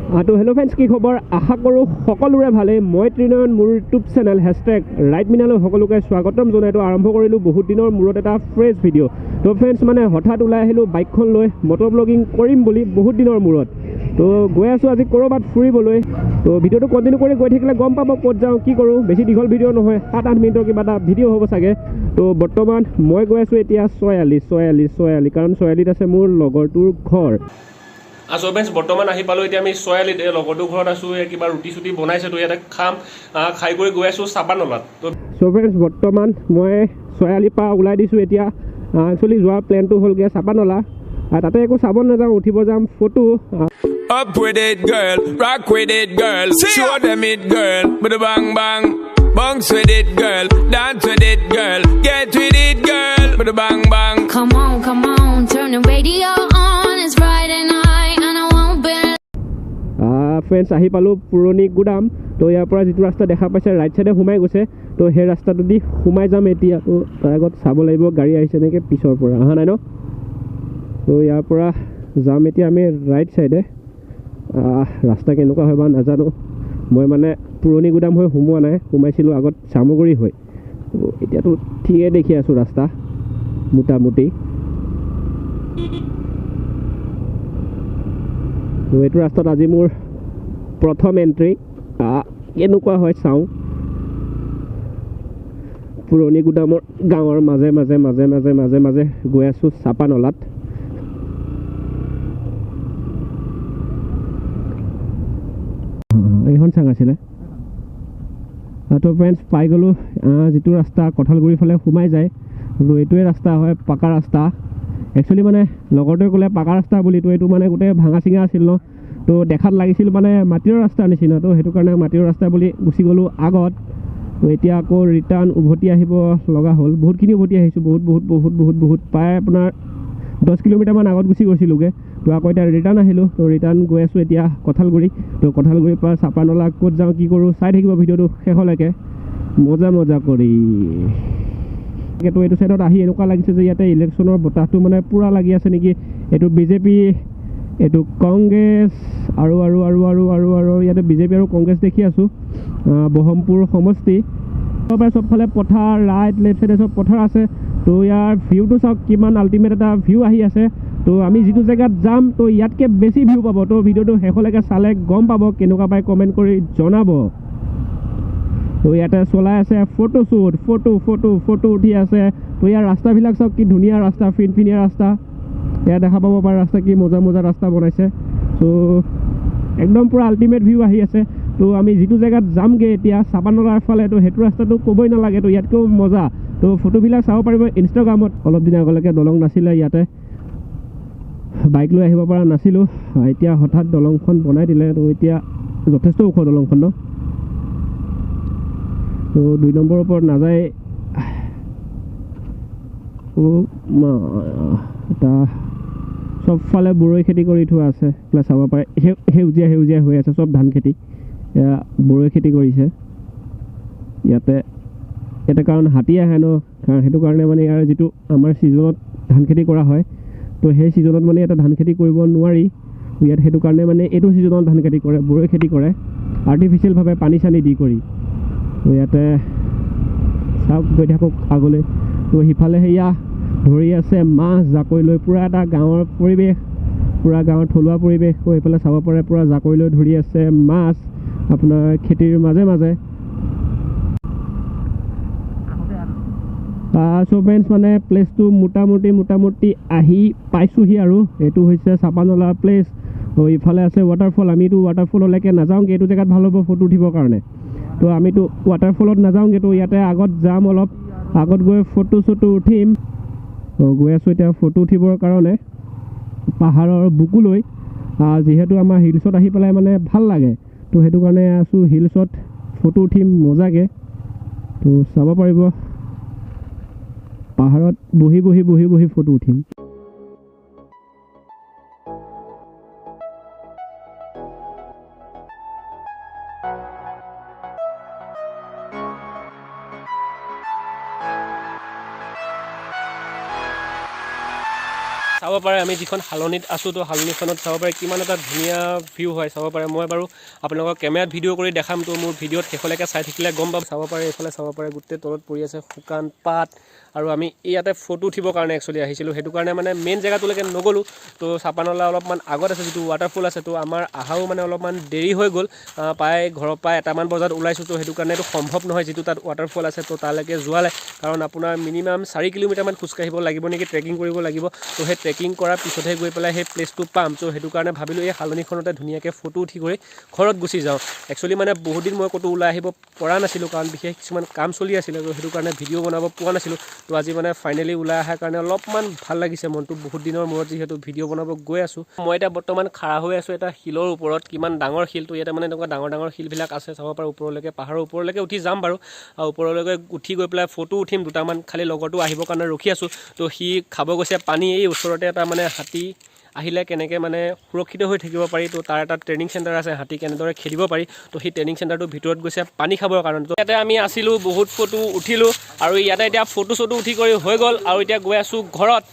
তো hello' friends, কি খবৰ? আশা কৰোঁ সকলোৰে ভালেই। মই ত্ৰিনয়ন, মোৰ ইউটিউব চেনেল #ৰাইটমিনালৈ সকলোকে স্বাগতম জনাইতো আৰম্ভ কৰিলোঁ বহুত দিনৰ মূৰত এটা ফ্ৰেছ ভিডিঅ'। তো ফ্ৰেণ্ডছ, হঠাৎ ওলাই আহিলোঁ বাইকখন লৈ মটৰ ব্লগিং কৰিম বুলি বহুত দিনৰ মূৰত। তো গৈ আছোঁ আজি ক'ৰবাত ফুৰিবলৈ। তো ভিডিঅ'টো কণ্টিনিউ কৰি গৈ থাকিলে গম পাব ক'ত যাওঁ, কি কৰোঁ। বেছি দীঘল ভিডিঅ' নহয়, 7-8 মিনিটৰ কিবা এটা ভিডিঅ' হ'ব চাগে। তো বৰ্তমান মই গৈ আছোঁ এতিয়া ছয়ালি, কাৰণ ছয়ালিত আছে মোৰ লগৰটোৰ ঘৰ। ফ্ৰেণ্ডছ, বৰ্তমান আহি পালোঁ এতিয়া আমি ছয়ালিত। লগৰটোৰ ঘৰত আছোঁ, কিবা ৰুটি চুটি বনাইছে, তো ইয়াতে খাম। খাই কৰি গৈ আছোঁ চাপানলাত। তো ফ্ৰেণ্ডছ, বৰ্তমান মই ছয়ালিৰ পৰা ওলাই দিছোঁ এতিয়া। একচুৱেলি যোৱাৰ প্লেনটো হ'লগৈ চাপানলা। তাতে একো চাব নাযাওঁ, উঠিব যাম photo. Up with it, girl. Rock with it, girl. Show them it, girl. With a bang bang. Bounce with it, girl. Dance with it, girl. Get with it, girl. With a bang bang. Come on, turn the radio on. It's Friday night and I won't be. Friends, আহি পালোঁ পুৰণি গুদাম। তো ইয়াৰ পৰা যিটো ৰাস্তা দেখা পাইছে ৰাইট চাইডে সোমাই গৈছে। তো সেই ৰাস্তাটো দি সোমাই যাম এতিয়া। তো তাৰ আগত চাব লাগিব গাড়ী আহিছে নেকি পিছৰ পৰা, অহা নাই ন? তো ইয়াৰ পৰা যাম এতিয়া আমি ৰাইট চাইডে। ৰাস্তা কেনেকুৱা হয় বা নাজানো, মই পুৰণি গুদাম হৈ সোমোৱা নাই, সোমাইছিলোঁ আগত চামগুৰি হৈ। তো এতিয়াতো ঠিকেই দেখি আছোঁ ৰাস্তা মোটামুটি। তো এইটো ৰাস্তাত আজি মোৰ প্ৰথম এণ্ট্ৰি। কেনেকুৱা হয় চাওঁ। পুৰণি গুদামৰ গাঁৱৰ মাজে মাজে গৈ আছোঁ চাপানলাত। এইখন চাং আছিলে। তো ফ্ৰেণ্ডছ, পাই গ'লোঁ যিটো ৰাস্তা কঁঠালগুৰিৰ ফালে সোমাই যায়। তো এইটোৱে ৰাস্তা হয়, পাকা ৰাস্তা। একচুৱেলি লগৰটোৱে ক'লে পাকা ৰাস্তা বুলি। তো এইটো গোটেই ভাঙা চিঙা আছিল ন। তো দেখাত লাগিছিল মাটিৰ ৰাস্তাৰ নিচিনা। তো সেইটো কাৰণে মাটিৰ ৰাস্তা বুলি গুচি গ'লোঁ আগত। তো এতিয়া আকৌ ৰিটাৰ্ণ উভতি আহিব লগা হ'ল। বহুতখিনি উভতি আহিছোঁ, বহুত প্ৰায় আপোনাৰ 10 কিলোমিটাৰমান আগত গুচি গৈছিলোঁগৈ। তো আকৌ এতিয়া ৰিটাৰ্ণ আহিলোঁ। তো ৰিটাৰ্ণ গৈ আছোঁ এতিয়া কঁঠালগুৰি। তো কঁঠালগুৰিৰ পৰা চাপানলা ক'ত যাওঁ, কি কৰোঁ, চাই থাকিব ভিডিঅ'টো শেষলৈকে মজা কৰি। তো এইটো চাইডত আহি এনেকুৱা লাগিছে যে ইয়াতে ইলেকশ্যনৰ বতাহটো পূৰা লাগি আছে নেকি। এইটো বিজেপি, এইটো কংগ্ৰেছ আৰু ইয়াতে বিজেপি আৰু কংগ্ৰেছ দেখি আছোঁ। বহমপুৰ সমষ্টি। চবফালে পথাৰ, ৰাইট লেফ্ট চাইডে চব পথাৰ আছে। তো ইয়াৰ ভিউটো চাওক, কিমান আল্টিমেট এটা ভিউ আহি আছে। তো আমি যিটো জেগাত যাম, তো ইয়াতকৈ বেছি ভিউ পাব। তো ভিডিঅ'টো শেষলৈকে চালে গম পাব, কেনেকুৱা পাই কমেণ্ট কৰি জনাব। তো ইয়াতে চলাই আছে ফটোশ্বুট, ফটো উঠি আছে। তো ইয়াৰ ৰাস্তাবিলাক চাওক, কি ধুনীয়া ৰাস্তা, ফিনফিনীয়া ৰাস্তা। ইয়াত দেখা পাব পাৰে ৰাস্তা, কি মজা ৰাস্তা বনাইছে। তো একদম পূৰা আল্টিমেট ভিউ আহি আছে। তো আমি যিটো জেগাত যামগৈ এতিয়া চাপানলাৰ ফালে, তো সেইটো ৰাস্তাটো ক'বই নালাগে। তো ইয়াতকৈও মজা। তো ফটোবিলাক চাব পাৰিব ইনষ্টাগ্ৰামত। অলপ দিন আগলৈকে দলং নাছিলে ইয়াতে, বাইক লৈ আহিব পৰা নাছিলোঁ। এতিয়া হঠাৎ দলংখন বনাই দিলে। তো এতিয়া যথেষ্ট ওখ দলংখন ন। তো 2 নম্বৰৰ ওপৰত নাযায়। এটা চবফালে বৰৈ খেতি কৰি থোৱা আছে, চাব পাৰে। সেউজীয়া হৈ আছে, চব ধান খেতি। এয়া বৰৈ খেতি কৰিছে ইয়াতে কাৰণ হাতী আহে ন। কাৰণ সেইটো কাৰণে ইয়াৰ যিটো আমাৰ ছিজনত ধান খেতি কৰা হয়, তো সেই ছিজনত এটা ধান খেতি কৰিব নোৱাৰি ইয়াত। সেইটো কাৰণে এইটো ছিজনত ধান খেতি কৰে, বৰৈ খেতি কৰে আৰ্টিফিচিয়েলভাৱে পানী চানী দি কৰি। তো ইয়াতে চাওক, গৈ থাকক আগলৈ। তো সিফালে সেয়া ধৰি আছে মাছ জাকৈ লৈ, পূৰা এটা গাঁৱৰ পৰিৱেশ, পূৰা গাঁৱৰ থলুৱা পৰিৱেশ। তো এইফালে চাব পাৰে পূৰা জাকৈ লৈ ধৰি আছে মাছ আপোনাৰ খেতিৰ মাজে। চ' ফ্ৰেণ্ডছ, প্লেচটো মোটামুটি আহি পাইছোঁহি আৰু। এইটো হৈছে চাপানলা প্লেচ। তো ইফালে আছে ৱাটাৰফল। আমিতো ৱাটাৰফললৈকে নাযাওঁগৈ, এইটো জেগাত ভাল হ'ব ফটো উঠিবৰ কাৰণে। তো আমিতো ৱাটাৰফলত নাযাওঁগৈ। তো ইয়াতে আগত যাম, অলপ আগত গৈ ফটো উঠিম। তো গৈ আছোঁ এতিয়া ফটো উঠিবৰ কাৰণে পাহাৰৰ বুকুলৈ। যিহেতু আমাৰ হিলছত আহি পেলাই ভাল লাগে, তো সেইটো কাৰণে আছোঁ হিলছত ফটো উঠিম মজাকৈ। তো চাব পাৰিব, পাহাৰত বহি ফটো উঠিম। চাব চাব পাৰে আমি যিখন হালনিত আছোঁ তো হালনিখনত চাব পাৰে কিমান এটা ধুনীয়া ভিউ হয় চাব পাৰে মই বাৰু আপোনালোকক কেমেৰাত ভিডিঅ' কৰি দেখাম তো মোৰ ভিডিঅ'ত শেষলৈকে চাই থাকিলে গম পাব চাব পাৰে এইফালে চাব পাৰে গোটেই তলত পৰি আছে শুকান পাত আৰু আমি ইয়াতে ফটো উঠিবৰ কাৰণে একচুৱেলি আহিছিলোঁ সেইটো কাৰণে মানে মেইন জেগাটোলৈকে নগ'লোঁ তো চাপানলা অলপমান আগত আছে যিটো ৱাটাৰফল আছে তো আমাৰ আহাও মানে অলপমান দেৰি হৈ গ'ল প্ৰায় ঘৰৰ পৰা 1টামান বজাত ওলাইছোঁ তো সেইটো কাৰণে এইটো সম্ভৱ নহয় যিটো তাত ৱাটাৰফল আছে তো তালৈকে যোৱালে কাৰণ আপোনাৰ মিনিমাম 4 কিলোমিটাৰমান খোজকাঢ়িব লাগিব নেকি ট্ৰেকিং কৰিব লাগিব তো সেই ট্ৰেকিং কৰাৰ পিছতহে গৈ পেলাই সেই প্লেচটো পাম তো সেইটো কাৰণে ভাবিলোঁ এই হালনিখনতে ধুনীয়াকৈ ফটো উঠি কৰি ঘৰত গুচি যাওঁ একচুৱেলি মানে বহুত দিন মই ক'তো ওলাই আহিব পৰা নাছিলোঁ কাৰণ বিশেষ কিছুমান কাম চলি আছিলে তো সেইটো কাৰণে ভিডিঅ' বনাব পোৱা নাছিলোঁ তো আজি মানে ফাইনেলি ওলাই অহাৰ কাৰণে অলপমান ভাল লাগিছে মনটো বহুত দিনৰ মূৰত যিহেতু ভিডিঅ' বনাব গৈ আছোঁ মই এতিয়া বৰ্তমান খাৰা হৈ আছোঁ এটা শিলৰ ওপৰত কিমান ডাঙৰ শিলটো ইয়াতে মানে এনেকুৱা ডাঙৰ ডাঙৰ শিলবিলাক আছে চাব পাৰোঁ ওপৰলৈকে পাহাৰৰ ওপৰলৈকে উঠি যাম বাৰু আৰু ওপৰলৈকে উঠি গৈ পেলাই ফটো উঠিম দুটামান খালি লগৰটো আহিবৰ কাৰণে ৰখি আছোঁ তো সি খাব গৈছে পানী এই ওচৰতে এটা মানে হাতী আহিলে কেনেকৈ মানে সুৰক্ষিত হৈ থাকিব পাৰি তো তাৰ এটা ট্ৰেইনিং চেণ্টাৰ আছে হাতী কেনেদৰে খেদিব পাৰি তো সেই ট্ৰেইনিং চেণ্টাৰটোৰ ভিতৰত গৈছে পানী খাবৰ কাৰণে তো ইয়াতে আমি আছিলোঁ বহুত ফটো উঠিলোঁ আৰু ইয়াতে এতিয়া ফটো চটো উঠি কৰি হৈ গ'ল আৰু এতিয়া গৈ আছোঁ ঘৰত